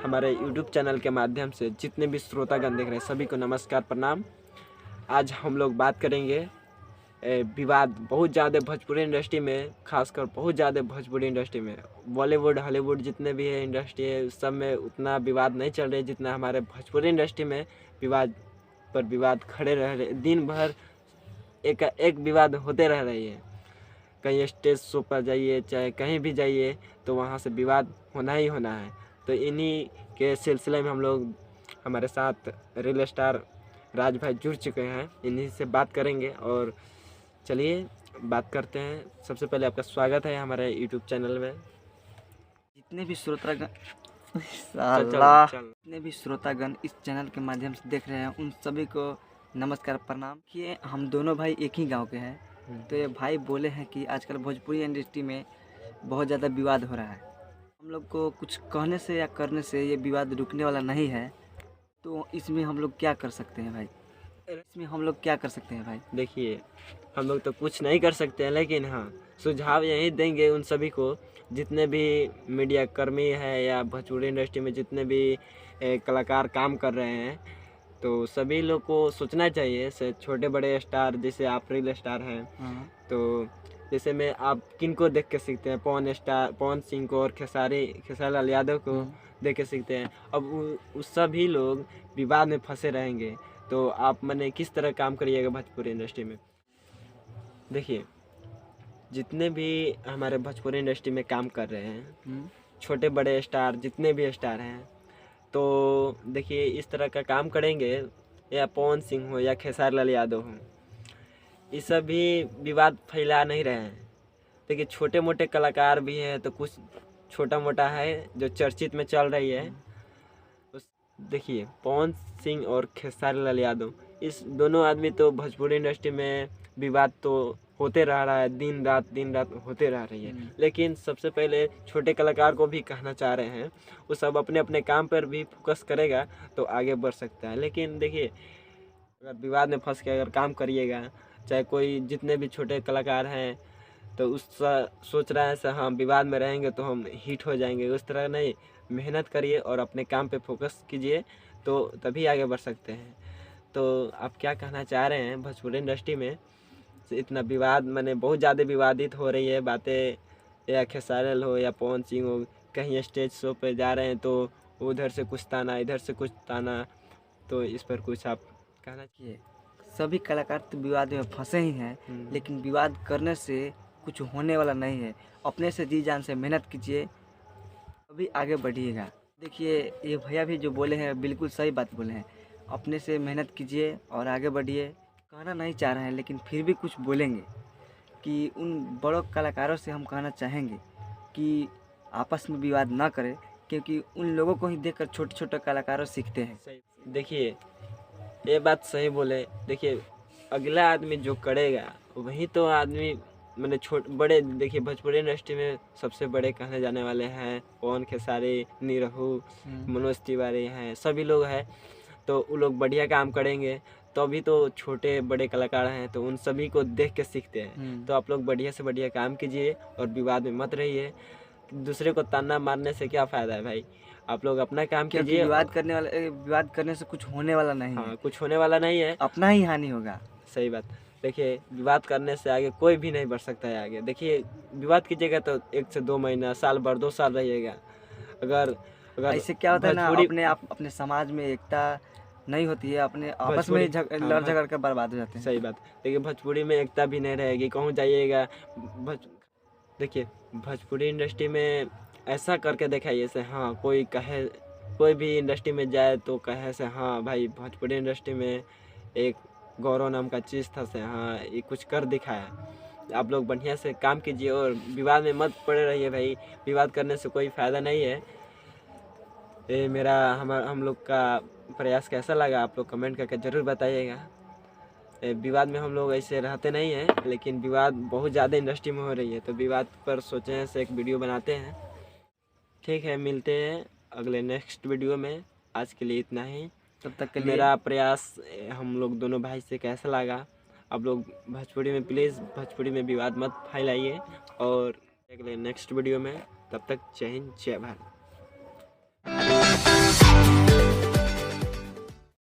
हमारे YouTube channel के माध्यम से जितने भी श्रोतागण देख रहे हैं सभी को नमस्कार प्रणाम। आज हम लोग बात करेंगे विवाद बहुत ज़्यादा भोजपुरी इंडस्ट्री में, खासकर बहुत ज़्यादा भोजपुरी इंडस्ट्री में, बॉलीवुड हॉलीवुड जितने भी है इंडस्ट्री है उस सब में उतना विवाद नहीं चल रहा है जितना हमारे भोजपुरी इंडस्ट्री में विवाद पर विवाद खड़े रह रहे। दिन भर एक विवाद होते रह रही है। कहीं स्टेज शो पर जाइए चाहे कहीं भी जाइए तो वहाँ से विवाद होना ही होना है। तो इन्हीं के सिलसिले में हम लोग हमारे साथ रील स्टार राज भाई जुड़ चुके हैं, इन्हीं से बात करेंगे। और चलिए बात करते हैं। सबसे पहले आपका स्वागत है हमारे यूट्यूब चैनल में। जितने भी श्रोतागण चल। जितने भी श्रोतागण इस चैनल के माध्यम से देख रहे हैं उन सभी को नमस्कार प्रणाम। कि हम दोनों भाई एक ही गांव के हैं, तो ये भाई बोले हैं कि आजकल भोजपुरी इंडस्ट्री में बहुत ज़्यादा विवाद हो रहा है। हम लोग को कुछ कहने से या करने से ये विवाद रुकने वाला नहीं है, तो इसमें हम लोग क्या कर सकते हैं भाई? इसमें हम लोग क्या कर सकते हैं भाई? देखिए, हम लोग तो कुछ नहीं कर सकते हैं, लेकिन हाँ सुझाव यही देंगे उन सभी को जितने भी मीडिया कर्मी है या भोजपुरी इंडस्ट्री में जितने भी कलाकार काम कर रहे हैं, तो सभी लोग को सोचना चाहिए। से छोटे बड़े स्टार जैसे आप रील स्टार हैं, तो जैसे में आप किन को देख के सीखते हैं? पवन सिंह को और खेसारी लाल यादव को देख के सीखते हैं। अब उस सभी लोग विवाद में फंसे रहेंगे तो आप मैंने किस तरह काम करिएगा भोजपुरी इंडस्ट्री में? देखिए, जितने भी हमारे भोजपुरी इंडस्ट्री में काम कर रहे हैं, छोटे बड़े स्टार जितने भी स्टार हैं, तो देखिए इस तरह का काम करेंगे, या पवन सिंह हो या खेसारी लाल यादव हो, ये सभी विवाद फैला नहीं रहे हैं। देखिए छोटे मोटे कलाकार भी हैं, तो कुछ छोटा मोटा है जो चर्चित में चल रही है। देखिए पवन सिंह और खेसारी लाल यादव, इस दोनों आदमी तो भोजपुरी इंडस्ट्री में विवाद तो होते रह रहा है, दिन रात होते रह रही है। लेकिन सबसे पहले छोटे कलाकार को भी कहना चाह रहे हैं, वो सब अपने अपने काम पर भी फोकस करेगा तो आगे बढ़ सकता है। लेकिन देखिए अगर विवाद में फंस के अगर काम करिएगा, चाहे कोई जितने भी छोटे कलाकार हैं, तो उस सोच रहा है से हाँ विवाद में रहेंगे तो हम हिट हो जाएंगे, उस तरह नहीं। मेहनत करिए और अपने काम पे फोकस कीजिए, तो तभी आगे बढ़ सकते हैं। तो आप क्या कहना चाह रहे हैं भोजपुरी इंडस्ट्री में इतना विवाद, मैंने बहुत ज़्यादा विवादित हो रही है बातें, या खेसारी हो या पवन सिंह हो, कहीं स्टेज शो पे जा रहे हैं तो उधर से कुछ ताना इधर से कुछ ताना, तो इस पर कुछ आप कहना चाहिए? सभी कलाकार तो विवाद में फंसे ही हैं, लेकिन विवाद करने से कुछ होने वाला नहीं है। अपने से जी जान से मेहनत कीजिए, अभी आगे बढ़िएगा। देखिए ये भैया भी जो बोले हैं बिल्कुल सही बात बोले हैं। अपने से मेहनत कीजिए और आगे बढ़िए। कहना नहीं चाह रहे हैं लेकिन फिर भी कुछ बोलेंगे कि उन बड़ों कलाकारों से हम कहना चाहेंगे कि आपस में विवाद ना करें, क्योंकि उन लोगों को ही देखकर छोटे छोटे कलाकारों सीखते हैं। देखिए ये बात सही बोले। देखिए अगला आदमी जो करेगा वही तो आदमी, मैंने बड़े, देखिए भोजपुरी इंडस्ट्री में सबसे बड़े कहने जाने वाले हैं पवन खेसारी, निरहू, मनोज तिवारी हैं, सभी लोग हैं। तो वो लोग बढ़िया काम करेंगे तो अभी तो छोटे बड़े कलाकार हैं, तो उन सभी को देख के सीखते हैं। तो आप लोग बढ़िया से बढ़िया काम कीजिए और विवाद में मत रहिए। दूसरे को ताना मारने से क्या फ़ायदा है भाई? आप लोग अपना काम कीजिए। विवाद करने से कुछ होने वाला नहीं है। कुछ होने वाला नहीं है, अपना ही हानि होगा। सही बात। देखिए विवाद करने से आगे कोई भी नहीं बढ़ सकता है आगे। देखिए विवाद कीजिएगा तो 1 से 2 महीना, साल भर, 2 साल रहिएगा। अगर ऐसे क्या होता है ना, अपने समाज में एकता नहीं होती है, अपने आपस में लड़ झगड़ कर बर्बाद हो जाते हैं। सही बात। देखिए भोजपुरी में एकता भी नहीं रहेगी, कहूँ जाइएगा। देखिए भोजपुरी इंडस्ट्री में ऐसा करके दिखाइए से हाँ कोई कहे, कोई भी इंडस्ट्री में जाए तो कहे से हाँ भाई भोजपुरी इंडस्ट्री में एक गौरव नाम का चीज़ था से हाँ ये कुछ कर दिखाया। आप लोग बढ़िया से काम कीजिए और विवाद में मत पड़े रहिए भाई। विवाद करने से कोई फ़ायदा नहीं है। ये मेरा हम लोग का प्रयास कैसा लगा आप लोग कमेंट करके ज़रूर बताइएगा। विवाद में हम लोग ऐसे रहते नहीं हैं, लेकिन विवाद बहुत ज़्यादा इंडस्ट्री में हो रही है, तो विवाद पर सोचे हैं से एक वीडियो बनाते हैं। ठीक है, मिलते हैं अगले नेक्स्ट वीडियो में। आज के लिए इतना ही। तब तक के लिए मेरा प्रयास हम लोग दोनों भाई से कैसा लगा, आप लोग भोजपुरी में प्लीज़ भोजपुरी में विवाद मत फैलाइए। और अगले नेक्स्ट वीडियो में, तब तक जय हिंद, जय भारत।